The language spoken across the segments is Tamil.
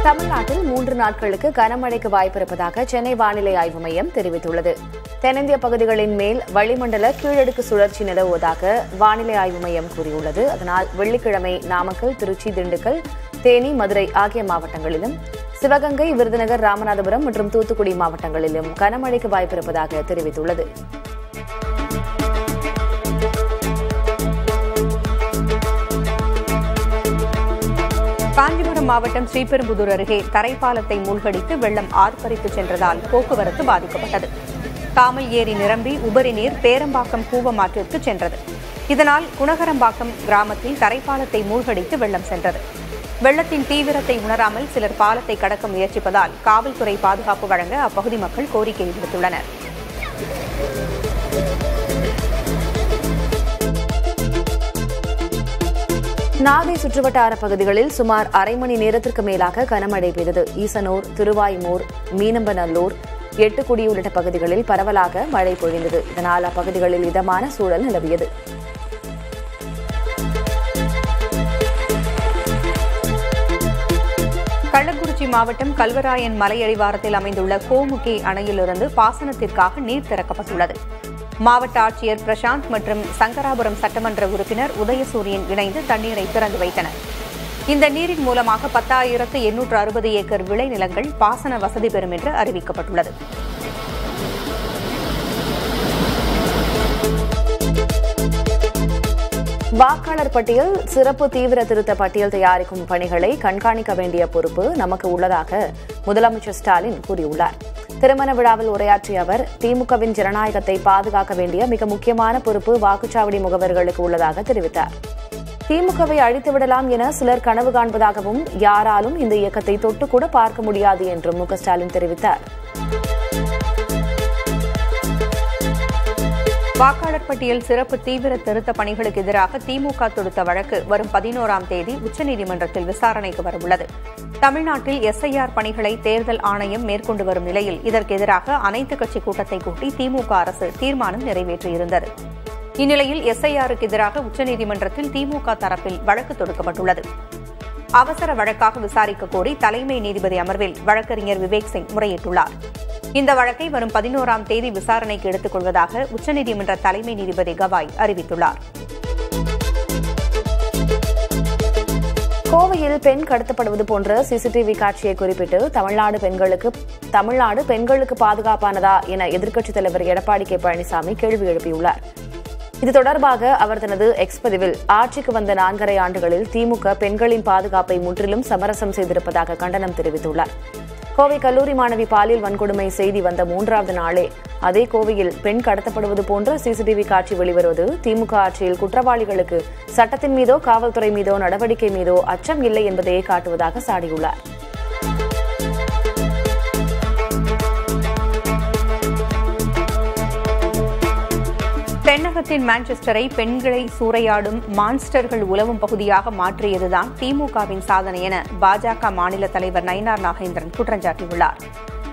தமிழ்நாட்டில் 3 நாட்களுக்கு கனமழைக்கு வாய்ப்பிருப்பதாக சென்னை வானிலை ஆய்வு மையம் தெரிவித்துள்ளது. தென்னிந்திய பகுதிகளின் மேல் வளிமண்டல கீழடுக்கு சுழற்சி நிலவுவதாக வானிலை ஆய்வு மையம் கூறியுள்ளது. அதனால் வெள்ளிக்கிழமை நாமக்கல், திருச்சி, திண்டுக்கல், தேனி, மதுரை ஆகிய மாவட்டங்களிலும், சிவகங்கை, விருதுநகர், ராமநாதபுரம் மற்றும் தூத்துக்குடி மாவட்டங்களிலும் கனமழைக்கு வாய்ப்பிருப்பதாக தெரிவித்துள்ளது. காஞ்சிபுரம் மாவட்டம் ஸ்ரீபெரும்புதூர் அருகே தரைப்பாலத்தை மூழ்கடித்து வெள்ளம் ஆர்ப்பரித்து சென்றதால் போக்குவரத்து பாதிக்கப்பட்டது. காமல் ஏரி நிரம்பி உபரி நீர் பேரம்பாக்கம் கூவமாற்றிற்கு சென்றது. இதனால் குணகரம்பாக்கம் கிராமத்தில் தரைப்பாலத்தை மூழ்கடித்து வெள்ளம் சென்றது. வெள்ளத்தின் தீவிரத்தை உணராமல் சிலர் பாலத்தை கடக்க முயற்சிப்பதால் காவல்துறை பாதுகாப்பு வழங்க அப்பகுதி மக்கள் கோரிக்கை விடுத்துள்ளனர். நாகை சுற்றுவட்டார பகுதிகளில் சுமார் அரை மணி நேரத்திற்கு மேலாக கனமழை பெய்தது. ஈசனூர், திருவாய்மூர், மீனம்பநல்லூர், எட்டுக்குடி உள்ளிட்ட பகுதிகளில் பரவலாக மழை பொழிந்தது. இதனால் அப்பகுதிகளில் இதமான சூழல் நிலவியது. கள்ளக்குறிச்சி மாவட்டம் கல்வராயன் மலையடிவாரத்தில் அமைந்துள்ள கோமுகி அணையிலிருந்து பாசனத்திற்காக நீர் திறக்கப்பட்டுள்ளது. மாவட்ட ஆட்சியர் பிரசாந்த் மற்றும் சங்கராபுரம் சட்டமன்ற உறுப்பினர் உதயசூரியன் இணைந்து தண்ணீரை திறந்து வைத்தனர். இந்த நீரின் மூலமாக 10,860 ஏக்கர் விளைநிலங்கள் பாசன வசதி பெறும் என்று அறிவிக்கப்பட்டுள்ளது. வாக்காளர் பட்டியல் சிறப்பு தீவிர திருத்த பட்டியல் தயாரிக்கும் பணிகளை கண்காணிக்க வேண்டிய பொறுப்பு நமக்கு உள்ளதாக முதலமைச்சர் ஸ்டாலின் கூறியுள்ளார். திருமண விழாவில் உரையாற்றிய அவர், திமுகவின் ஜனநாயகத்தை பாதுகாக்க வேண்டிய மிக முக்கியமான பொறுப்பு வாக்குச்சாவடி முகவர்களுக்கு உள்ளதாக தெரிவித்தார். திமுகவை அழித்துவிடலாம் என சிலர் கனவு காண்பதாகவும், யாராலும் இந்த இயக்கத்தை தொட்டுக்கூட பார்க்க முடியாது என்றும் மு க ஸ்டாலின் தெரிவித்தார். வாக்காளர் பட்டியல் சிறப்பு தீவிர திருத்த பணிகளுக்கு எதிராக திமுக தொடுத்த வழக்கு வரும் 11ஆம் தேதி உச்சநீதிமன்றத்தில் விசாரணைக்கு வரவுள்ளது. தமிழ்நாட்டில் எஸ்ஐஆர் பணிகளை தேர்தல் ஆணையம் மேற்கொண்டு வரும் நிலையில் இதற்கு எதிராக அனைத்துக் கட்சி கூட்டத்தை கூட்டி திமுக அரசு தீர்மானம் நிறைவேற்றியிருந்தது. இந்நிலையில் எஸ்ஐஆருக்கு எதிராக உச்சநீதிமன்றத்தில் திமுக தரப்பில் வழக்கு தொடுக்கப்பட்டுள்ளது. அவசர வழக்காக விசாரிக்க கோரி தலைமை நீதிபதி அமர்வில் வழக்கறிஞர் விவேக் சிங் முறையிட்டுள்ளார். இந்த வழக்கை வரும் 11ஆம் தேதி விசாரணைக்கு எடுத்துக் கொள்வதாக உச்சநீதிமன்ற தலைமை நீதிபதி கவாய் அறிவித்துள்ளார். கோவையில் பெண் கடத்தப்படுவது போன்ற சிசிடிவி காட்சியை குறிப்பிட்டு தமிழ்நாடு பெண்களுக்கு பாதுகாப்பானதா என எதிர்க்கட்சித் தலைவர் எடப்பாடி கே பழனிசாமி கேள்வி எழுப்பியுள்ளார். இது தொடர்பாக அவர் தனது எக்ஸ் பதிவில், ஆட்சிக்கு வந்த 4.5 ஆண்டுகளில் திமுக பெண்களின் பாதுகாப்பை முற்றிலும் சமரசம் செய்திருப்பதாக கண்டனம் தெரிவித்துள்ளார். கோவை கல்லூரி மாணவி பாலியல் வன்கொடுமை செய்தி வந்த 3வது நாளே அதே கோவையில் பெண் கடத்தப்படுவது போன்ற சிசிடிவி காட்சி வெளிவருவது திமுக ஆட்சியில் குற்றவாளிகளுக்கு சட்டத்தின் மீதோ காவல்துறை மீதோ நடவடிக்கை மீதோ அச்சம் இல்லை என்பதையே காட்டுவதாக சாடியுள்ளார். தென்னகத்தின் மான்செஸ்டரை பெண்களை சூறையாடும் மான்ஸ்டர்கள் உலவும் பகுதியாக மாற்றியதுதான் திமுகவின் சாதனை என பாஜக மாநில தலைவர் நயினார் நாகேந்திரன் குற்றஞ்சாட்டியுள்ளார்.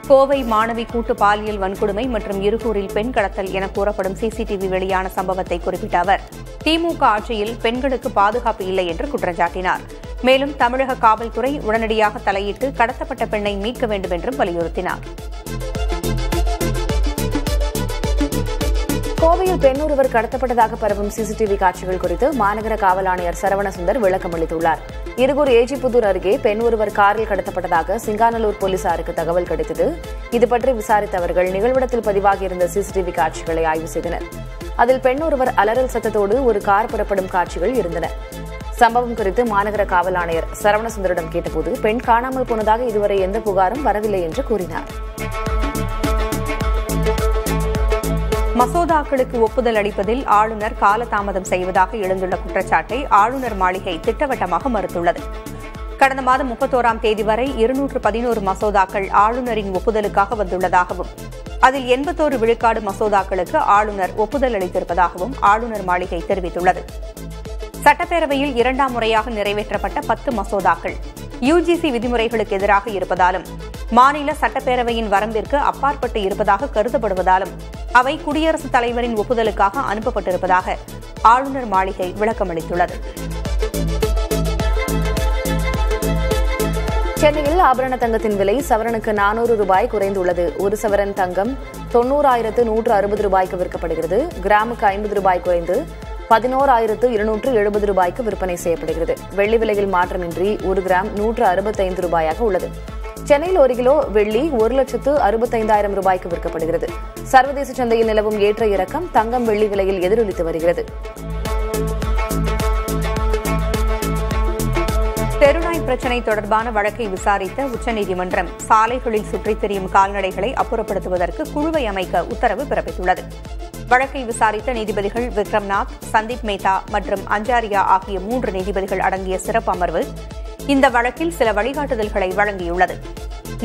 கோவை மாணவி கூட்டு பாலியல் வன்கொடுமை மற்றும் இருகூரில் பெண் கடத்தல் என கூறப்படும் சிசிடிவி வெளியான சம்பவத்தை குறிப்பிட்ட அவர், திமுக ஆட்சியில் பெண்களுக்கு பாதுகாப்பு இல்லை என்று குற்றஞ்சாட்டினார். மேலும் தமிழக காவல்துறை உடனடியாக தலையிட்டு கடத்தப்பட்ட பெண்ணை மீட்க வேண்டும் என்றும் வலியுறுத்தினார். கோவையில் பெண் ஒருவர் கடத்தப்பட்டதாக பரவும் சிசிடிவி காட்சிகள் குறித்து மாநகர காவல் ஆணையர் சரவணசுந்தர் விளக்கம் அளித்துள்ளார். இருகூர் ஏஜிபுதூர் அருகே பெண் ஒருவர் காரில் கடத்தப்பட்டதாக சிங்காநல்லூர் போலீசாருக்கு தகவல் கிடைத்தது. இதுபற்றி விசாரித்த அவர்கள் நிகழ்விடத்தில் பதிவாகியிருந்த சிசிடிவி காட்சிகளை ஆய்வு செய்தனர். அதில் பெண் ஒருவர் அலறல் சத்தத்தோடு ஒரு கார் புறப்படும் காட்சிகள் இருந்தன. சம்பவம் குறித்து மாநகர காவல் ஆணையர் சரவணசுந்தரிடம் கேட்டபோது, பெண் காணாமல் போனதாக இதுவரை எந்த புகாரும் வரவில்லை என்று கூறினார். மசோதாக்களுக்கு ஒப்புதல் அளிப்பதில் ஆளுநர் காலதாமதம் செய்வதாக எழுந்துள்ள குற்றச்சாட்டை ஆளுநர் மாளிகை திட்டவட்டமாக மறுத்துள்ளது. கடந்த மாதம் 31ஆம் தேதி வரை 211 மசோதாக்கள் ஆளுநரின் ஒப்புதலுக்காக வந்துள்ளதாகவும், அதில் 81 விழுக்காடு மசோதாக்களுக்கு ஆளுநர் ஒப்புதல் அளித்திருப்பதாகவும் ஆளுநர் மாளிகை தெரிவித்துள்ளது. சட்டப்பேரவையில் 2ஆம் முறையாக நிறைவேற்றப்பட்ட 10 மசோதாக்கள் யுஜிசி விதிமுறைகளுக்கு எதிராக இருப்பதாலும், மாநில சட்டப்பேரவையின் வரம்பிற்கு அப்பாற்பட்டு இருப்பதாக கருதப்படுவதாலும் அவை குடியரசுத் தலைவரின் ஒப்புதலுக்காக அனுப்பப்பட்டிருப்பதாக ஆளுநர் மாளிகை விளக்கமளித்துள்ளது. சென்னையில் ஆபரண தங்கத்தின் விலை சவரனுக்கு 400 ரூபாய் குறைந்துள்ளது. ஒரு சவரன் தங்கம் 90,160 ரூபாய்க்கு விற்கப்படுகிறது. கிராமுக்கு 50 ரூபாய் குறைந்து 11,270 ரூபாய்க்கு விற்பனை செய்யப்படுகிறது. வெள்ளி விலையில் மாற்றமின்றி 1 கிராம் 165 ரூபாயாக உள்ளது. சென்னையில் 1 கிலோ வெள்ளி 1,65,000 ரூபாய்க்கு விற்கப்படுகிறது. சர்வதேச சந்தையில் நிலவும் ஏற்ற இறக்கம் தங்கம் வெள்ளி விலையில் எதிரொலித்து வருகிறது. தெருநாய் பிரச்சினை தொடர்பான வழக்கை விசாரித்த உச்சநீதிமன்றம் சாலைகளில் சுற்றித் திரியும் கால்நடைகளை அப்புறப்படுத்துவதற்கு குழுவை அமைக்க உத்தரவு பிறப்பித்துள்ளது. வழக்கை விசாரித்த நீதிபதிகள் விக்ரம்நாத், சந்தீப் மேத்தா மற்றும் அஞ்சாரியா ஆகிய 3 நீதிபதிகள் அடங்கிய சிறப்பு அமர்வு இந்த வழக்கில் சில வழிகாட்டுதல்களை வழங்கியுள்ளது.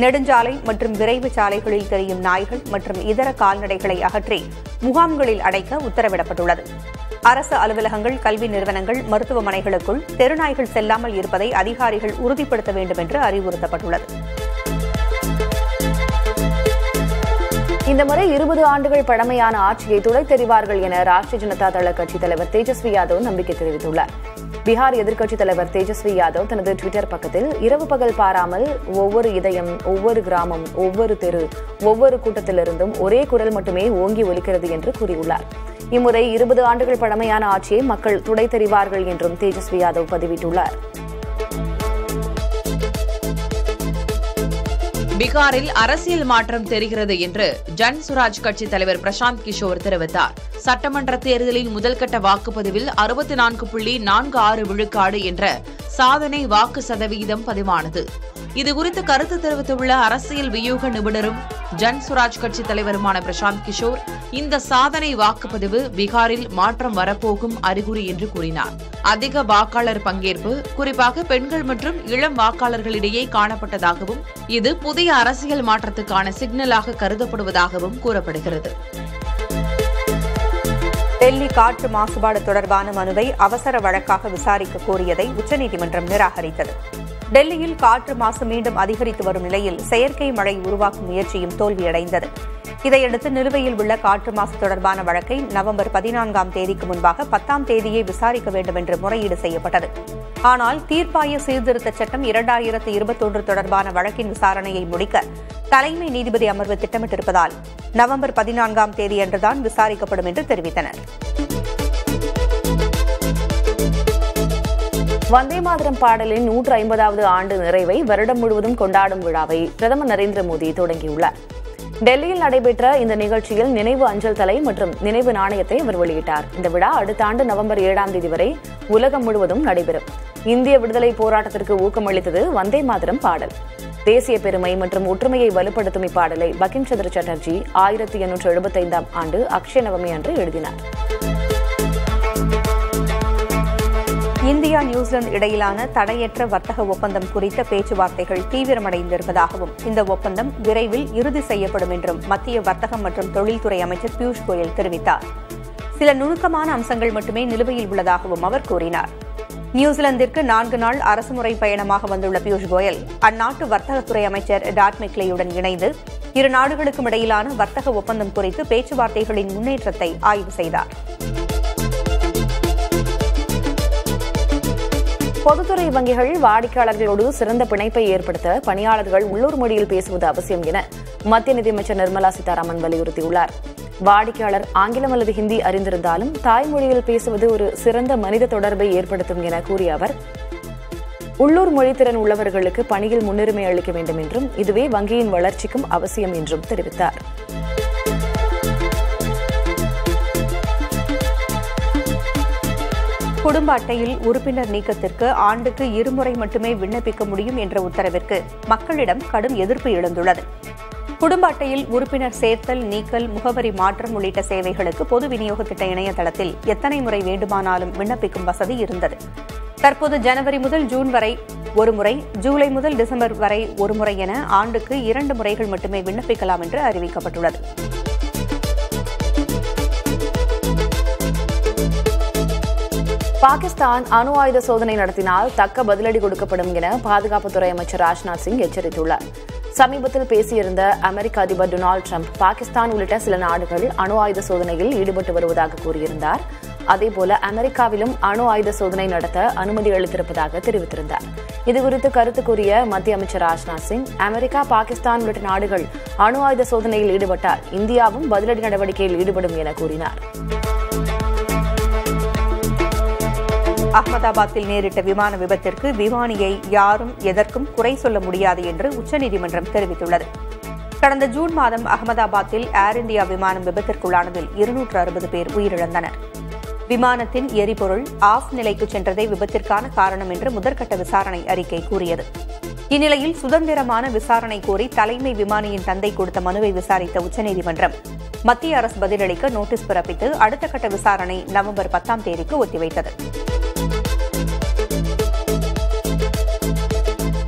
நெடுஞ்சாலை மற்றும் விரைவு சாலைகளில் தெரியும் நாய்கள் மற்றும் இதர கால்நடைகளை அகற்றி முகாம்களில் அடைக்க உத்தரவிடப்பட்டுள்ளது. அரசு அலுவலகங்கள், கல்வி நிறுவனங்கள், மருத்துவமனைகளுக்குள் தெருநாய்கள் செல்லாமல் இருப்பதை அதிகாரிகள் உறுதிப்படுத்த வேண்டும் என்று அறிவுறுத்தப்பட்டுள்ளது. இந்த முறை 20 ஆண்டுகள் பழமையான ஆட்சியை துடைத் தெரிவார்கள் என ராஷ்டிரிய ஜனதா தள கட்சித் தலைவர் தேஜஸ்வி யாதவ் நம்பிக்கை தெரிவித்துள்ளார். பீகார் எதிர்க்கட்சித் தலைவர் தேஜஸ்வி யாதவ் தனது டுவிட்டர் பக்கத்தில் இரவு பகல் பாராமல் ஒவ்வொரு இதயம், ஒவ்வொரு கிராமம், ஒவ்வொரு தெரு, ஒவ்வொரு கூட்டத்திலிருந்தும் ஒரே குரல் மட்டுமே ஓங்கி ஒலிக்கிறது என்று கூறியுள்ளார். இம்முறை 20 ஆண்டுகள் பழமையான ஆட்சியை மக்கள் துடைத் தெரிவார்கள் என்றும் தேஜஸ்வி யாதவ் பதிவிட்டுள்ளார். பீகாரில் அரசியல் மாற்றம் தெரிகிறது என்று ஜன்சுராஜ் கட்சித் தலைவர் பிரசாந்த் கிஷோர் தெரிவித்தார். சட்டமன்ற தேர்தலின் முதல்கட்ட வாக்குப்பதிவில் 64.46 விழுக்காடு என்ற சாதனை வாக்கு சதவீதம் பதிவானது. இதுகுறித்து கருத்து தெரிவித்துள்ள அரசியல் வியூக நிபுணரும் ஜன்சுராஜ் கட்சித் தலைவருமான பிரசாந்த் கிஷோர், இந்த சாதனை வாக்குப்பதிவு பீகாரில் மாற்றம் வரப்போகும் அறிகுறி என்று கூறினார். அதிக வாக்காளர் பங்கேற்பு குறிப்பாக பெண்கள் மற்றும் இளம் வாக்காளர்களிடையே காணப்பட்டதாகவும் இது புதிய அரசியல் மாற்றத்துக்கான சிக்னலாக கருதப்படுவதாகவும் கூறப்படுகிறது. டெல்லி காற்று மாசுபாடு தொடர்பான மனுவை அவசர வழக்காக விசாரிக்க கோரியதை உச்சநீதிமன்றம் நிராகரித்தது. டெல்லியில் காற்று மாசு மீண்டும் அதிகரித்து வரும் நிலையில் செயற்கை மழை உருவாக்கும் முயற்சியும் தோல்வியடைந்தது. இதையடுத்து நிலுவையில் உள்ள காற்று மாசு தொடர்பான வழக்கை நவம்பர் 14ஆம் தேதிக்கு முன்பாக 10ஆம் தேதியை விசாரிக்க வேண்டும் என்று முறையீடு செய்யப்பட்டது. ஆனால் தீர்ப்பாய சீர்திருத்த சட்டம் 2021 தொடர்பான வழக்கின் விசாரணையை முடிக்க தலைமை நீதிபதி அமர்வு திட்டமிட்டிருப்பதால் நவம்பர் 14ஆம் தேதியன்றுதான் விசாரிக்கப்படும் என்று தெரிவித்தனர். வந்தே மாதரம் பாடலின் 150வது ஆண்டு நிறைவை வருடம் முழுவதும் கொண்டாடும் விழாவை பிரதமர் நரேந்திர மோடி தொடங்கியுள்ளார். டெல்லியில் நடைபெற்ற இந்த நிகழ்ச்சியில் நினைவு அஞ்சல் தலை மற்றும் நினைவு நாணயத்தை அவர் வெளியிட்டார். இந்த விழா அடுத்த ஆண்டு நவம்பர் 7ஆம் தேதி வரை உலகம் முழுவதும் நடைபெறும். இந்திய விடுதலை போராட்டத்திற்கு ஊக்கமளித்தது வந்தே மாதரம் பாடல். தேசிய பெருமை மற்றும் ஒற்றுமையை வலுப்படுத்தும் இப்பாடலை பங்கிம் சந்திர சாட்டர்ஜி 1875ஆம் ஆண்டு அக்ஷய நவமி அன்று எழுதினார். இந்தியா, நியூசிலாந்து இடையிலான தடையற்ற வர்த்தக ஒப்பந்தம் குறித்த பேச்சுவார்த்தைகள் தீவிரமடைந்திருப்பதாகவும் இந்த ஒப்பந்தம் விரைவில் இறுதி செய்யப்படும் என்றும் மத்திய வர்த்தகம் மற்றும் தொழில்துறை அமைச்சர் பியூஷ் கோயல் தெரிவித்தார். சில நுணுக்கமான அம்சங்கள் மட்டுமே நிலுவையில் உள்ளதாகவும் அவர் கூறினார். நியூசிலாந்திற்கு 4 நாள் அரசுமுறை பயணமாக வந்துள்ள பியூஷ் கோயல் அந்நாட்டு வர்த்தகத்துறை அமைச்சர் டாட் மெக்லேயுடன் இணைந்து இரு நாடுகளுக்கும் இடையிலான வர்த்தக ஒப்பந்தம் குறித்து பேச்சுவார்த்தைகளின் முன்னேற்றத்தை ஆய்வு செய்தார். பொதுத்துறை வங்கிகள் வாடிக்கையாளர்களோடு சிறந்த பிணைப்பை ஏற்படுத்த பணியாளர்கள் உள்ளூர் மொழியில் பேசுவது அவசியம் என மத்திய நிதியமைச்சர் நிர்மலா சீதாராமன் வலியுறுத்தியுள்ளார். வாடிக்கையாளர் ஆங்கிலம் அல்லது ஹிந்தி அறிந்திருந்தாலும் தாய்மொழியில் பேசுவது ஒரு சிறந்த மனித தொடர்பை ஏற்படுத்தும் என கூறிய அவர், உள்ளூர் மொழித்திறன் உள்ளவர்களுக்கு பணியில் முன்னுரிமை அளிக்க வேண்டும் என்றும் இதுவே வங்கியின் வளர்ச்சிக்கும் அவசியம் என்றும் தெரிவித்தார். குடும்ப அட்டையில் உறுப்பினர் நீக்கத்திற்கு ஆண்டுக்கு 2 முறை மட்டுமே விண்ணப்பிக்க முடியும் என்ற உத்தரவிற்கு மக்களிடம் கடும் எதிர்ப்பு எழுந்துள்ளது. குடும்ப அட்டையில் உறுப்பினர் சேர்த்தல், நீக்கல், முகவரி மாற்றம் உள்ளிட்ட சேவைகளுக்கு பொது விநியோக திட்ட இணையதளத்தில் எத்தனை முறை வேண்டுமானாலும் விண்ணப்பிக்கும் வசதி இருந்தது. தற்போது ஜனவரி முதல் ஜூன் வரை 1 முறை, ஜூலை முதல் டிசம்பர் வரை 1 முறை என ஆண்டுக்கு 2 முறைகள் மட்டுமே விண்ணப்பிக்கலாம் என்று அறிவிக்கப்பட்டுள்ளது. பாகிஸ்தான் அணு ஆயுத சோதனை நடத்தினால் தக்க பதிலடி கொடுக்கப்படும் என பாதுகாப்புத்துறை அமைச்சர் ராஜ்நாத் சிங் எச்சரித்துள்ளார். சமீபத்தில் பேசியிருந்த அமெரிக்க அதிபர் டொனால்டு டிரம்ப் பாகிஸ்தான் உள்ளிட்ட சில நாடுகள் அணு ஆயுத சோதனையில் ஈடுபட்டு வருவதாக கூறியிருந்தார். அதேபோல அமெரிக்காவிலும் அணு ஆயுத சோதனை நடத்த அனுமதி அளித்திருப்பதாக தெரிவித்திருந்தார். இதுகுறித்து கருத்து கூறிய மத்திய அமைச்சர் ராஜ்நாத் சிங், அமெரிக்கா, பாகிஸ்தான் உள்ளிட்ட நாடுகள் அணு ஆயுத சோதனையில் ஈடுபட்டால் இந்தியாவும் பதிலடி நடவடிக்கையில் ஈடுபடும் என கூறினார். அகமதாபாத்தில் நேரிட்ட விமான விபத்திற்கு விமானியை யாரும் எதற்கும் குறை சொல்ல முடியாது என்று உச்சநீதிமன்றம் தெரிவித்துள்ளது. கடந்த ஜூன் மாதம் அகமதாபாத்தில் ஏர் இந்தியா விமானம் விபத்திற்குள்ளானதில் 260 பேர் உயிரிழந்தனர். விமானத்தின் எரிபொருள் ஆஃப் நிலைக்கு சென்றதே விபத்திற்கான காரணம் என்று முதற்கட்ட விசாரணை அறிக்கை கூறியது. இந்நிலையில் சுதந்திரமான விசாரணை கோரி தலைமை விமானியின் தந்தை கொடுத்த மனுவை விசாரித்த உச்சநீதிமன்றம் மத்திய அரசு பதிலளிக்க நோட்டீஸ் பிறப்பித்து அடுத்த கட்ட விசாரணை நவம்பர் 10ஆம் தேதிக்கு ஒத்திவைத்தது.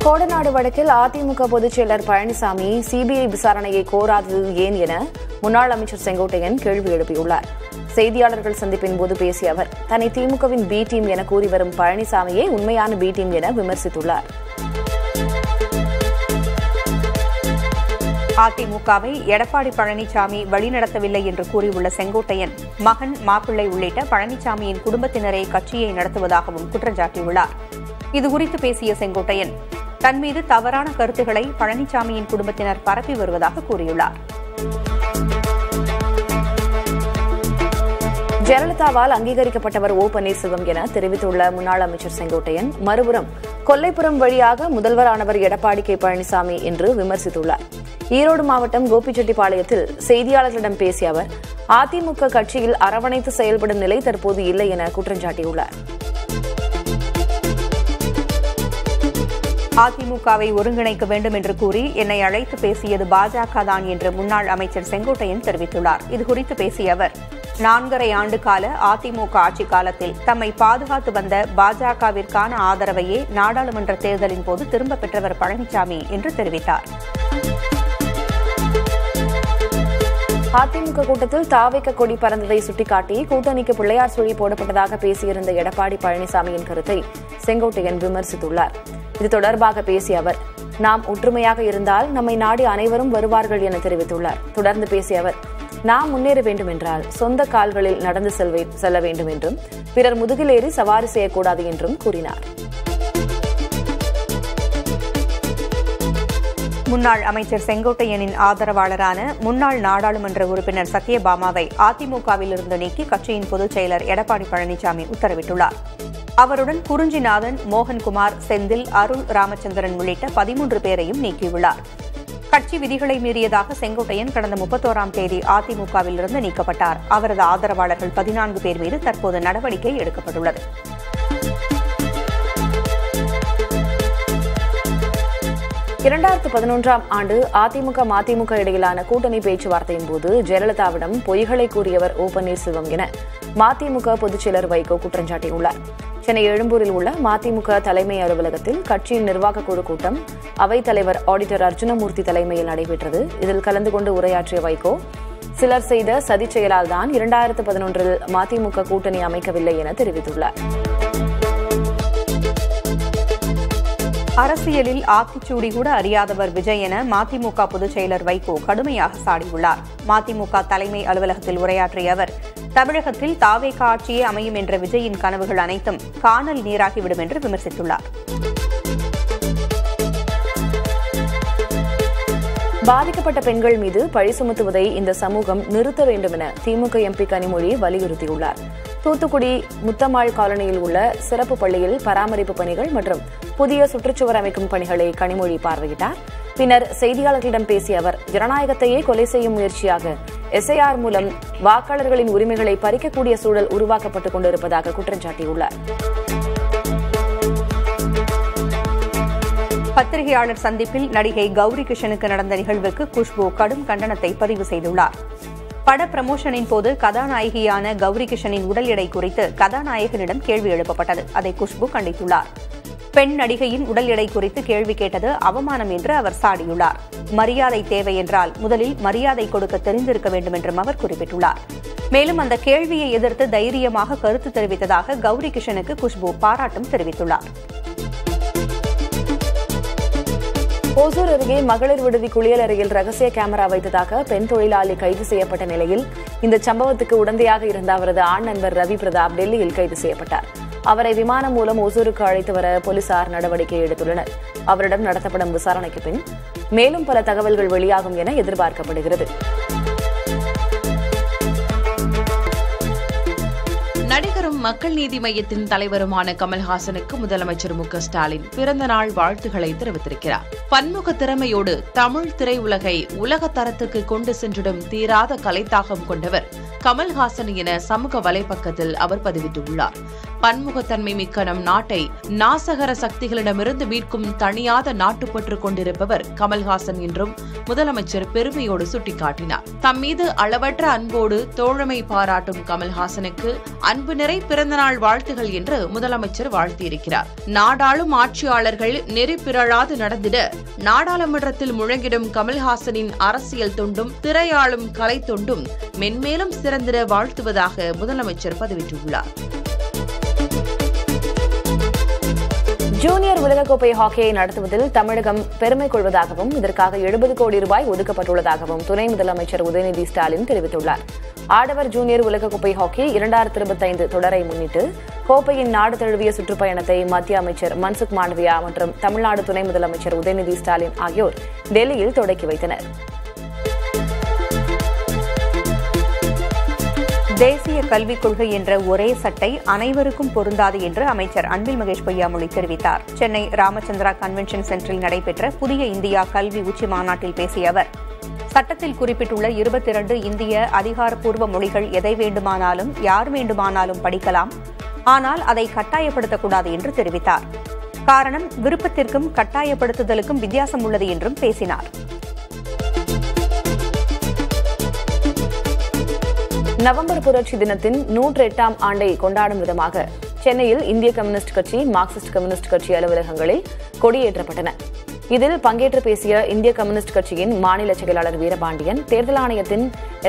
கோடநாடு வழக்கில் அதிமுக பொதுச் செயலர் பழனிசாமி சிபிஐ விசாரணையை கோராதது ஏன் என முன்னாள் அமைச்சர் செங்கோட்டையன் கேள்வி எழுப்பியுள்ளார். செய்தியாளர்கள் சந்திப்பின் போது பேசிய அவர், தன்னை திமுகவின் பி டீம் என கூறி வரும் பழனிசாமியே உண்மையான பி டீம் என விமர்சித்துள்ளார். அதிமுகவை எடப்பாடி பழனிசாமி வழிநடத்தவில்லை என்று கூறியுள்ள செங்கோட்டையன், மகன், மாப்பிள்ளை உள்ளிட்ட பழனிசாமியின் குடும்பத்தினரே கட்சியை நடத்துவதாகவும் குற்றம் சாட்டியுள்ளார். இதுகுறித்து பேசிய செங்கோட்டையன், தன் மீது தவறான கருத்துக்களை பழனிசாமியின் குடும்பத்தினர் பரப்பி வருவதாக கூறியுள்ளார். ஜெயலலிதாவால் அங்கீகரிக்கப்பட்டவர் ஓ பன்னீர்செல்வம் என தெரிவித்துள்ள முன்னாள் அமைச்சர் செங்கோட்டையன், மறுபுறம் கொல்லைப்புறம் வழியாக முதல்வரானவர் எடப்பாடி கே பழனிசாமி என்று விமர்சித்துள்ளார். ஈரோடு மாவட்டம் கோபிச்செட்டிப்பாளையத்தில் செய்தியாளர்களிடம் பேசிய அவர், அதிமுக கட்சியில் அரவணைத்து செயல்படும் நிலை தற்போது இல்லை என குற்றம் சாட்டியுள்ளார். அதிமுகவை ஒருங்கிணைக்க வேண்டும் என்று கூறி என்னை அழைத்து பேசியது பாஜக தான் என்று முன்னாள் அமைச்சர் செங்கோட்டையன் தெரிவித்துள்ளார். இதுகுறித்து பேசிய அவர், 4½ ஆண்டு கால அதிமுக ஆட்சிக் காலத்தில் தம்மை பாதுகாத்து வந்த பாஜகவிற்கான ஆதரவையே நாடாளுமன்ற தேர்தலின் போது திரும்பப் பெற்றவர் பழனிசாமி என்று தெரிவித்தார். அதிமுக கூட்டத்தில் தாவேக கொடி பறந்ததை சுட்டிக்காட்டி கூட்டணிக்கு பிள்ளையார் சுழி போடப்பட்டதாக பேசியிருந்த எடப்பாடி பழனிசாமியின் கருத்தை செங்கோட்டையன் விமர்சித்துள்ளார். இது தொடர்பாக பேசிய அவர், நாம் ஒற்றுமையாக இருந்தால் நம்மை நாடி அனைவரும் வருவார்கள் என தெரிவித்துள்ளார். தொடர்ந்து பேசிய அவர், நாம் முன்னேற வேண்டும் என்றால் சொந்த கால்களில் நடந்து செல்ல வேண்டும் என்றும் பிறர் முதுகில் ஏறி சவாரி செய்யக்கூடாது என்றும் கூறினார். முன்னாள் அமைச்சர் செங்கோட்டையனின் ஆதரவாளரான முன்னாள் நாடாளுமன்ற உறுப்பினர் சத்யபாமாவை அதிமுகவிலிருந்து நீக்கி கட்சியின் பொதுச் செயலர் எடப்பாடி பழனிசாமி உத்தரவிட்டுள்ளார். அவருடன் குறிஞ்சிநாதன், மோகன்குமார், செந்தில், அருள் ராமச்சந்திரன் உள்ளிட்ட 13 பேரையும் நீக்கியுள்ளார். கட்சி விதிகளை மீறியதாக செங்கோட்டையன் கடந்த 31ஆம் தேதி அதிமுகவிலிருந்து நீக்கப்பட்டார். அவரது ஆதரவாளர்கள் 14 பேர் மீது தற்போது நடவடிக்கை எடுக்கப்பட்டுள்ளது. இரண்டாயிரத்து 11ஆம் ஆண்டு அதிமுக மதிமுக இடையிலான கூட்டணி பேச்சுவார்த்தையின் போது ஜெயலலிதாவிடம் பொய்களை கூறியவர் ஓ பன்னீர்செல்வம் என மதிமுக பொதுச் செயலர் வைகோ குற்றம் சாட்டியுள்ளார். சென்னை எழும்பூரில் உள்ள மதிமுக தலைமை அலுவலகத்தில் கட்சியின் நிர்வாகக் குழு கூட்டம் அவைத் தலைவர் ஆடிட்டர் அர்ஜுனமூர்த்தி தலைமையில் நடைபெற்றது. இதில் கலந்து கொண்டு உரையாற்றிய வைகோ, சிலர் செய்த சதிச் செயலால் தான் 2011இல் மதிமுக கூட்டணி அமைக்கவில்லை என தெரிவித்துள்ளார். அரசியலில் ஆத்திச்சூடி கூட அறியாதவர் விஜய் என மதிமுக பொதுச் செயலர் வைகோ கடுமையாக சாடியுள்ளார். மதிமுக தலைமை அலுவலகத்தில் உரையாற்றிய அவர், தமிழகத்தில் தாவேக ஆட்சியே அமையும் என்ற விஜயின் கனவுகள் அனைத்தும் காணல் நீராகிவிடும் என்று விமர்சித்துள்ளார். பாதிக்கப்பட்ட பெண்கள் மீது பழி சுமத்துவதை இந்த சமூகம் நிறுத்த வேண்டும் என திமுக எம்பி கனிமொழி வலியுறுத்தியுள்ளார். தூத்துக்குடி முத்தம்மாள் காலனியில் உள்ள சிறப்பு பள்ளியில் பராமரிப்பு பணிகள் மற்றும் புதிய சுற்றுச்சுவர் அமைக்கும் பணிகளை கனிமொழி பார்வையிட்டார். பின்னர் செய்தியாளர்களிடம் பேசிய அவர், ஜனநாயகத்தையே கொலை செய்யும் முயற்சியாக எஸ்ஐஆர் மூலம் வாக்காளர்களின் உரிமைகளை பறிக்கக்கூடிய சூழல் உருவாக்கப்பட்டுக் கொண்டிருப்பதாக குற்றம் சாட்டியுள்ளார். பத்திரிகையாளர் சந்திப்பில் நடிகை கௌரி கிஷனுக்கு நடந்த நிகழ்வுக்கு குஷ்பு கடும் கண்டனத்தை பதிவு செய்துள்ளார். பட பிரமோஷனின் போது கதாநாயகியான கௌரி கிஷனின் உடல் எடை குறித்து கதாநாயகனிடம் கேள்வி எழுப்பப்பட்டது. அதை குஷ்பு கண்டித்துள்ளார். பெண் நடிகையின் உடல் எடை குறித்து கேள்வி கேட்டது அவமானம் என்று அவர் சாடியுள்ளார். மரியாதை தேவை என்றால் முதலில் மரியாதை கொடுக்க தெரிந்திருக்க வேண்டும் என்றும் அவர் குறிப்பிட்டுள்ளார். மேலும் அந்த கேள்வியை எதிர்த்து தைரியமாக கருத்து தெரிவித்ததாக கௌரி கிஷனுக்கு குஷ்பு பாராட்டும் தெரிவித்துள்ளார். ஓசூர் அருகே மகளிர் விடுதி குளியலறையில் ரகசிய கேமரா வைத்ததாக பெண் தொழிலாளி கைது செய்யப்பட்ட நிலையில் இந்த சம்பவத்துக்கு உடந்தையாக இருந்த அவரது ஆண் நண்பர் ரவி பிரதாப் டெல்லியில் கைது செய்யப்பட்டார். அவரை விமானம் மூலம் ஓசூருக்கு அழைத்து வர போலீசார் நடவடிக்கை எடுத்துள்ளனர். அவரிடம் நடத்தப்படும் விசாரணைக்கு பின் மேலும் பல தகவல்கள் வெளியாகும் என எதிர்பார்க்கப்படுகிறது. நடிகரும் மக்கள் நீதி மய்யத்தின் தலைவருமான கமல்ஹாசனுக்கு முதலமைச்சர் மு.க.ஸ்டாலின் பிறந்த நாள் வாழ்த்துக்களை தெரிவித்திருக்கிறார். பன்முக திறமையோடு தமிழ் திரையுலகை உலக தரத்துக்கு கொண்டு சென்றிடும் தீராத கலைத்தாகம் கொண்டவர் கமல்ஹாசன் என சமூக வலைப்பக்கத்தில் அவர் பதிவிட்டுள்ளார். பன்முகத்தன்மை மிக்க நம் நாட்டை நாசகர சக்திகளிடமிருந்து மீட்கும் தணியாத நாட்டுப்பற்று கொண்டிருப்பவர் கமல்ஹாசன் என்றும் முதலமைச்சர் பெருமையோடு சுட்டிக்காட்டினார். தம் மீது அளவற்ற அன்போடு தோழமை பாராட்டும் கமல்ஹாசனுக்கு அன்பு நிறை பிறந்தநாள் வாழ்த்துகள் என்று முதலமைச்சர் வாழ்த்தியிருக்கிறார். நாடாளும் ஆட்சியாளர்கள் நெறி பிறழாது நடந்திட நாடாளுமன்றத்தில் முழங்கிடும் கமல்ஹாசனின் அரசியல் தொண்டும் திரையாளும் கலை தொண்டும் மென்மேலும் சிறந்திட வாழ்த்துவதாக முதலமைச்சர் பதிவிட்டுள்ளார். ஜூனியர் உலகக்கோப்பை ஹாக்கியை நடத்துவதில் தமிழகம் பெருமை கொள்வதாகவும் இதற்காக 70 கோடி ரூபாய் ஒதுக்கப்பட்டுள்ளதாகவும் துணை முதலமைச்சர் உதயநிதி ஸ்டாலின் தெரிவித்துள்ளார். ஆடவர் ஜூனியர் உலகக்கோப்பை ஹாக்கி 2025 தொடரை முன்னிட்டு கோப்பையின் நாடு தழுவிய சுற்றுப்பயணத்தை மத்திய அமைச்சர் மன்சுக் மாண்டவியா மற்றும் தமிழ்நாடு துணை முதலமைச்சர் உதயநிதி ஸ்டாலின் ஆகியோர் டெல்லியில் தொடக்கி வைத்தனர். தேசிய கல்விக் கொள்கை என்ற ஒரே சட்டை அனைவருக்கும் பொருந்தாது என்று அமைச்சர் அன்பில் மகேஷ் பொய்யாமொழி தெரிவித்தார். சென்னை ராமச்சந்திரா கன்வென்ஷன் சென்டரில் நடைபெற்ற புதிய இந்தியா கல்வி உச்சி மாநாட்டில் பேசிய அவர், சட்டத்தில் குறிப்பிட்டுள்ள 22 இந்திய அதிகாரப்பூர்வ மொழிகள் எதை வேண்டுமானாலும் யார் வேண்டுமானாலும் படிக்கலாம், ஆனால் அதை கட்டாயப்படுத்தக்கூடாது என்று தெரிவித்தார். காரணம், விருப்பத்திற்கும் கட்டாயப்படுத்துதலுக்கும் வித்தியாசம் உள்ளது என்றும் பேசினார். நவம்பர் புரட்சி தினத்தின் 108ஆம் ஆண்டை கொண்டாடும் விதமாக சென்னையில் இந்திய கம்யூனிஸ்ட் கட்சி, மார்க்சிஸ்ட் கம்யூனிஸ்ட் கட்சி அலுவலகங்களில் கொடியேற்றப்பட்டன. இதில் பங்கேற்று பேசிய இந்திய கம்யூனிஸ்ட் கட்சியின் மாநில செயலாளர் வீரபாண்டியன், தேர்தல் ஆணையத்தின்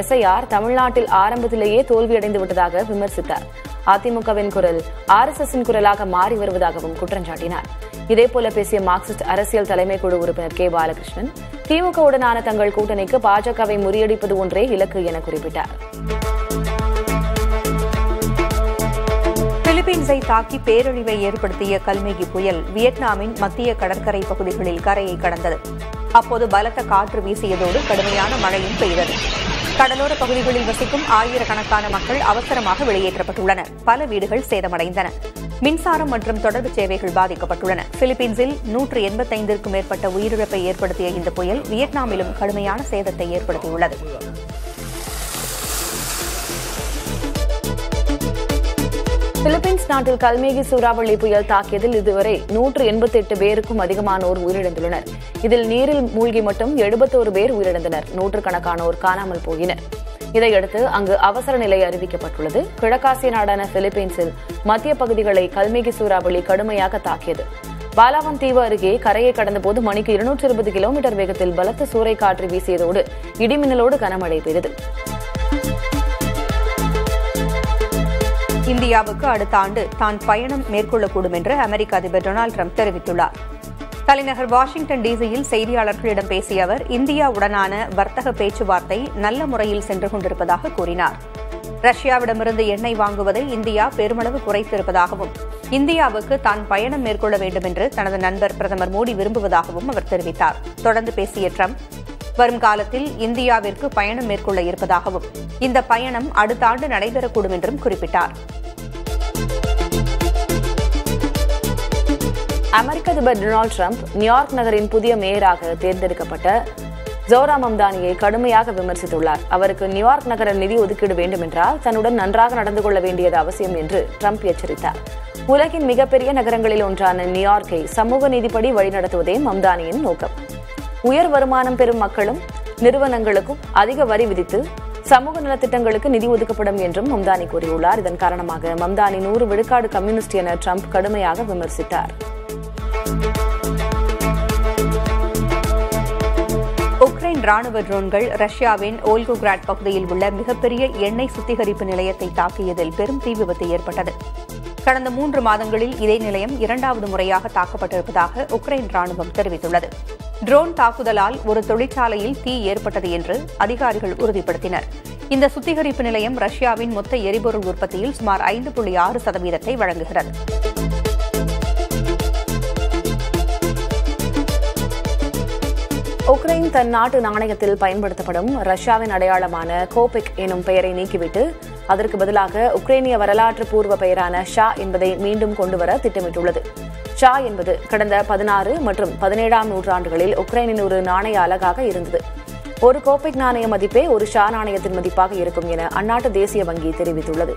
SIR தமிழ்நாட்டில் ஆரம்பத்திலேயே தோல்வியடைந்து விட்டதாக விமர்சித்தார். அதிமுகவின் குரல் RSSின் குரலாக மாறி வருவதாகவும் குற்றம் சாட்டினார். இதேபோல பேசிய மார்க்சிஸ்ட் அரசியல் தலைமை குழு உறுப்பினர் K. பாலகிருஷ்ணன், திமுகவுடனான தங்கள் கூட்டணிக்கு பாஜகவை முறியடிப்பது ஒன்றே இலக்கு என குறிப்பிட்டார். பிலிப்பீன்ஸை தாக்கி பேரழிவை ஏற்படுத்திய கல்மேகி புயல் வியட்நாமின் மத்திய கடற்கரை பகுதிகளில் கரையை கடந்தது. அப்போது பலத்த காற்று வீசியதோடு கடுமையான மழையும் பெய்தது. கடலோர பகுதிகளில் வசிக்கும் ஆயிரக்கணக்கான மக்கள் அவசரமாக வெளியேற்றப்பட்டுள்ளனர். பல வீடுகள் சேதமடைந்தன. மின்சாரம் மற்றும் தொடர்பு சேவைகள் பாதிக்கப்பட்டுள்ளன. பிலிப்பீன்ஸில் 185க்கும் மேற்பட்ட உயிரிழப்பை ஏற்படுத்திய இந்த புயல் வியட்நாமிலும் கடுமையான சேதத்தை ஏற்படுத்தியுள்ளது. பிலிப்பீன்ஸ் நாட்டில் கல்மேகி சூறாவளி புயல் தாக்கியதில் இதுவரை 188 பேருக்கும் அதிகமானோர் உயிரிழந்துள்ளனர். இதில் நீரில் மூழ்கி மட்டும் 71 பேர் உயிரிழந்தனர். நூற்றுக்கணக்கானோர் காணாமல் போயினர். இதையடுத்து அங்கு அவசர நிலை அறிவிக்கப்பட்டுள்ளது. கிழக்காசிய நாடான பிலிப்பீன்ஸில் மத்திய பகுதிகளை கல்மேகி சூறாவளி கடுமையாக தாக்கியது. பாலாவன் தீவு அருகே கரையை கடந்தபோது மணிக்கு 220 கிலோமீட்டர் வேகத்தில் பலத்த சூறைக்காற்று வீசியதோடு இடிமின்னலோடு கனமழை பெய்தது. இந்தியாவுக்கு அடுத்த ஆண்டு தான் பயணம் மேற்கொள்ளக்கூடும் என்று அமெரிக்க அதிபர் டொனால்டு டிரம்ப் தெரிவித்துள்ளார். தலைநகர் வாஷிங்டன் டிசியில் செய்தியாளர்களிடம் பேசிய அவர், இந்தியாவுடனான வர்த்தக பேச்சுவார்த்தை நல்ல முறையில் சென்று கொண்டிருப்பதாக கூறினார். ரஷ்யாவிடமிருந்து எண்ணெய் வாங்குவதை இந்தியா பெருமளவு குறைத்திருப்பதாகவும், இந்தியாவுக்கு தான் பயணம் மேற்கொள்ள வேண்டும் என்று தனது நண்பர் பிரதமர் மோடி விரும்புவதாகவும் அவர் தெரிவித்தார். தொடர்ந்து பேசிய டிரம்ப், வரும் காலத்தில் இந்தியாவிற்கு பயணம் மேற்கொள்ள இருப்பதாகவும், இந்த பயணம் அடுத்த ஆண்டு நடைபெறக்கூடும் என்றும் குறிப்பிட்டார். அமெரிக்க அதிபர் டொனால்டு டிரம்ப் நியூயார்க் நகரின் புதிய மேயராக தேர்ந்தெடுக்கப்பட்ட ஜோரா மம்தானியை கடுமையாக விமர்சித்துள்ளார். அவருக்கு நியூயார்க் நகர நிதி ஒதுக்கீடு வேண்டுமென்றால் தன்னுடன் நன்றாக நடந்து கொள்ள வேண்டியது அவசியம் என்று டிரம்ப் எச்சரித்தார். உலகின் மிகப்பெரிய நகரங்களில் ஒன்றான நியூயார்க்கை சமூக நீதிப்படி வழிநடத்துவதே மம்தானியின் நோக்கம். உயர் வருமானம் பெறும் மக்களும் நிறுவனங்களுக்கும் அதிக வரி விதித்து சமூக நலத்திட்டங்களுக்கு நிதி ஒதுக்கப்படும் என்றும் மம்தானி கூறியுள்ளார். இதன் காரணமாக மம்தானி 100 விழுக்காடு கம்யூனிஸ்ட் என டிரம்ப் கடுமையாக விமர்சித்தார். உக்ரைன் ராணுவ ட்ரோன்கள் ரஷ்யாவின் ஓல்கோகிராட் பகுதியில் உள்ள மிகப்பெரிய எண்ணெய் சுத்திகரிப்பு நிலையத்தை தாக்கியதில் பெரும் தீ விபத்து ஏற்பட்டது. கடந்த 3 மாதங்களில் இதே நிலையம் 2வது முறையாக தாக்கப்பட்டிருப்பதாக உக்ரைன் ராணுவம் தெரிவித்துள்ளது. ட்ரோன் தாக்குதலால் ஒரு தொழிற்சாலையில் தீ ஏற்பட்டது என்று அதிகாரிகள் உறுதிப்படுத்தினர். இந்த சுத்திகரிப்பு நிலையம் ரஷ்யாவின் மொத்த எரிபொருள் உற்பத்தியில் சுமார் 5.6% வழங்குகிறது. உக்ரைன் தன் நாட்டு நாணயத்தில் பயன்படுத்தப்படும் ரஷ்யாவின் அடையாளமான கோபிக் எனும் பெயரை நீக்கிவிட்டு அதற்கு பதிலாக உக்ரைனிய வரலாற்று பூர்வ பெயரான ஷா என்பதை மீண்டும் கொண்டுவர திட்டமிட்டுள்ளது. ஷா என்பது கடந்த 16 மற்றும் 17ஆம் நூற்றாண்டுகளில் உக்ரைனின் ஒரு நாணய அலகாக இருந்தது. ஒரு கோபிக் நாணய மதிப்பே ஒரு ஷா நாணயத்தின் மதிப்பாக இருக்கும் என அந்நாட்டு தேசிய வங்கி தெரிவித்துள்ளது.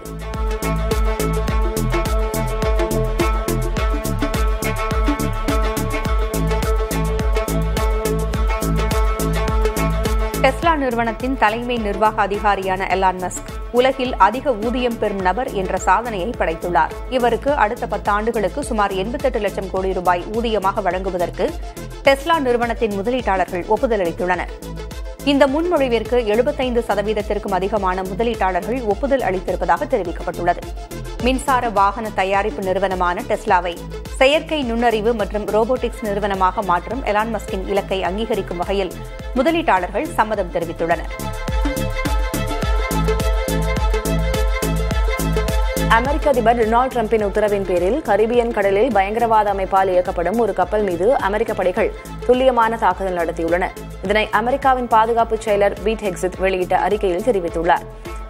டெஸ்லா நிறுவனத்தின் தலைமை நிர்வாக அதிகாரியான எலான் மஸ்க் உலகில் அதிக ஊதியம் பெறும் நபர் என்ற சாதனையை படைத்துள்ளார். இவருக்கு அடுத்த 10 ஆண்டுகளுக்கு சுமார் 88 லட்சம் கோடி ரூபாய் ஊதியமாக வழங்குவதற்கு டெஸ்லா நிறுவனத்தின் முதலீட்டாளர்கள் ஒப்புதல் அளித்துள்ளனர். இந்த முன்மொழிவிற்கு 75%த்திற்கும் அதிகமான முதலீட்டாளர்கள் ஒப்புதல் அளித்திருப்பதாக தெரிவிக்கப்பட்டுள்ளது. மின்சார வாகன தயாரிப்பு நிறுவனமான டெஸ்லாவை செயற்கை நுண்ணறிவு மற்றும் ரோபோட்டிக்ஸ் நிறுவனமாக மாற்றும் எலான் மஸ்கின் இலக்கை அங்கீகரிக்கும் வகையில் முதலீட்டாளர்கள் சம்மதம் தெரிவித்துள்ளனர். அமெரிக்க அதிபர் டொனால்டு டிரம்பின் உத்தரவின் பேரில் கரிபியன் கடலில் பயங்கரவாத அமைப்பால் இயக்கப்படும் ஒரு கப்பல் மீது அமெரிக்க படைகள் துல்லியமான தாக்குதல் நடத்தியுள்ளன. இதனை அமெரிக்காவின் பாதுகாப்பு செயலர் பீட் ஹெக்ஸித் வெளியிட்ட அறிக்கையில் தெரிவித்துள்ளார்.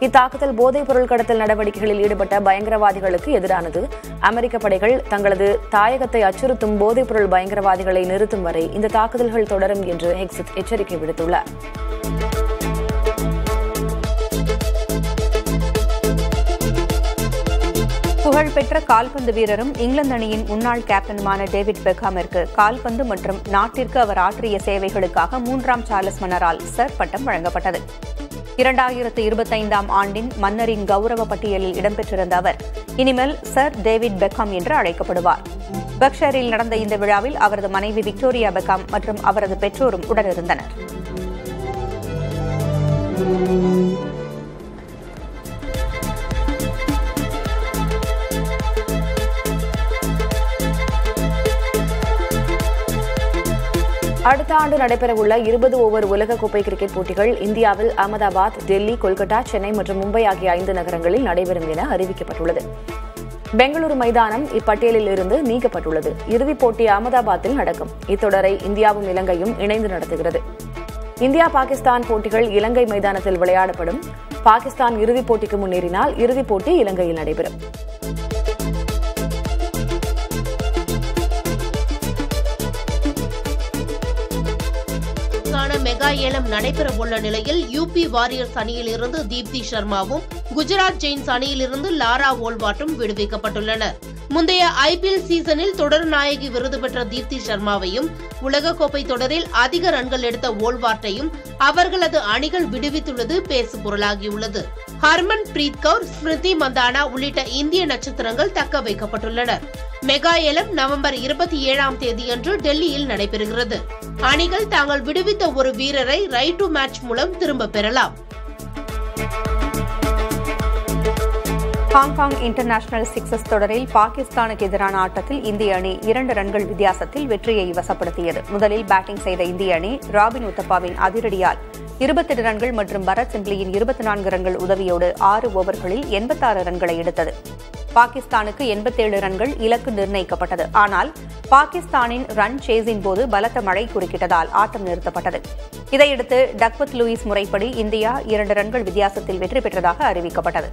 இத்தாக்குதல் போதைப் பொருள் கடத்தல் நடவடிக்கைகளில் ஈடுபட்ட பயங்கரவாதிகளுக்கு எதிரானது. அமெரிக்க படைகள் தங்களது தாயகத்தை அச்சுறுத்தும் போதைப் பொருள் பயங்கரவாதிகளை நிறுத்தும் வரை இந்த தாக்குதல்கள் தொடரும் என்று ஹெக்ஸித் எச்சரிக்கை விடுத்துள்ளார். புகழ்பெற்ற கால்பந்து வீரரும் இங்கிலாந்து அணியின் முன்னாள் கேப்டனுமான டேவிட் பெக்காமிற்கு கால்பந்து மற்றும் நாட்டிற்கு அவர் ஆற்றிய சேவைகளுக்காக 3ஆம் சார்லஸ் மன்னரால் சர் பட்டம் வழங்கப்பட்டது. 2025ஆம் ஆண்டின் மன்னரின் கௌரவ பட்டியலில் இடம்பெற்றிருந்த அவர் இனிமேல் சர் டேவிட் பெக்காம் என்று அழைக்கப்படுவார். பெர்க்ஷயரில் நடந்த இந்த விழாவில் அவரது மனைவி விக்டோரியா பெக்காம் மற்றும் அவரது பெற்றோரும் உடனிருந்தனர். அடுத்த ஆண்டு நடைபெறவுள்ள 20 ஓவர் உலகக்கோப்பை கிரிக்கெட் போட்டிகள் இந்தியாவில் அகமதாபாத், டெல்லி, கொல்கத்தா, சென்னை மற்றும் மும்பை ஆகிய 5 நகரங்களில் நடைபெறும் என அறிவிக்கப்பட்டுள்ளது. பெங்களூரு மைதானம் இப்பட்டியலில் இருந்து நீக்கப்பட்டுள்ளது. இறுதிப் போட்டி அகமதாபாத்தில் நடக்கும். இத்தொடரை இந்தியாவும் இலங்கையும் இணைந்து நடத்துகிறது. இந்தியா பாகிஸ்தான் போட்டிகள் இலங்கை மைதானத்தில் விளையாடப்படும். பாகிஸ்தான் இறுதிப் போட்டிக்கு முன்னேறினால் இறுதிப் போட்டி இலங்கையில் நடைபெறும். மெகா ஏலம் நடைபெறவுள்ள நிலையில் யூபி வாரியர்ஸ் அணியிலிருந்து தீப்தி சர்மாவும் குஜராத் ஜெயின்ஸ் அணியிலிருந்து லாரா ஓல்வாட்டும் விடுவிக்கப்பட்டுள்ளனர். முந்தைய ஐபிஎல் சீசனில் தொடர் நாயகி விருது பெற்ற தீப்தி சர்மாவையும் உலகக்கோப்பை தொடரில் அதிக ரன்கள் எடுத்த ஓல்வாட்டையும் அவர்களது அணிகள் விடுவித்துள்ளது பேசு பொருளாகியுள்ளது. ஹர்மன் பிரீத் கவுர், ஸ்மிருதி மந்தானா உள்ளிட்ட இந்திய நட்சத்திரங்கள் தக்க வைக்கப்பட்டுள்ளனர். மெகா ஏலம் நவம்பர் 27ஆம் தேதியன்று டெல்லியில் நடைபெறுகிறது. அணிகள் தாங்கள் விடுவித்த ஒரு வீரரை ரைட் டு மேட்ச் மூலம் திரும்ப பெறலாம். ஹாங்காங் இன்டர்நேஷனல் சிக்ஸஸ் தொடரில் பாகிஸ்தானுக்கு எதிரான ஆட்டத்தில் இந்திய அணி 2 ரன்கள் வித்தியாசத்தில் வெற்றியை வசப்படுத்தியது. முதலில் பேட்டிங் செய்த இந்திய அணி ராபின் உத்தப்பாவின் அதிரடியால் 28 ரன்கள் மற்றும் பரத் சிம்ப்ளியின் 24 ரன்கள் உதவியோடு 6 ஓவர்களில் 86 ரன்களை எடுத்தது. பாகிஸ்தானுக்கு 87 ரன்கள் இலக்கு நிர்ணயிக்கப்பட்டது. ஆனால் பாகிஸ்தானின் ரன் சேஸின் போது பலத்த மழை குறுக்கிட்டதால் ஆட்டம் நிறுத்தப்பட்டது. இதையடுத்து டக்வர்த் லூயிஸ் முறைப்படி இந்தியா 2 ரன்கள் வித்தியாசத்தில் வெற்றி பெற்றதாக அறிவிக்கப்பட்டது.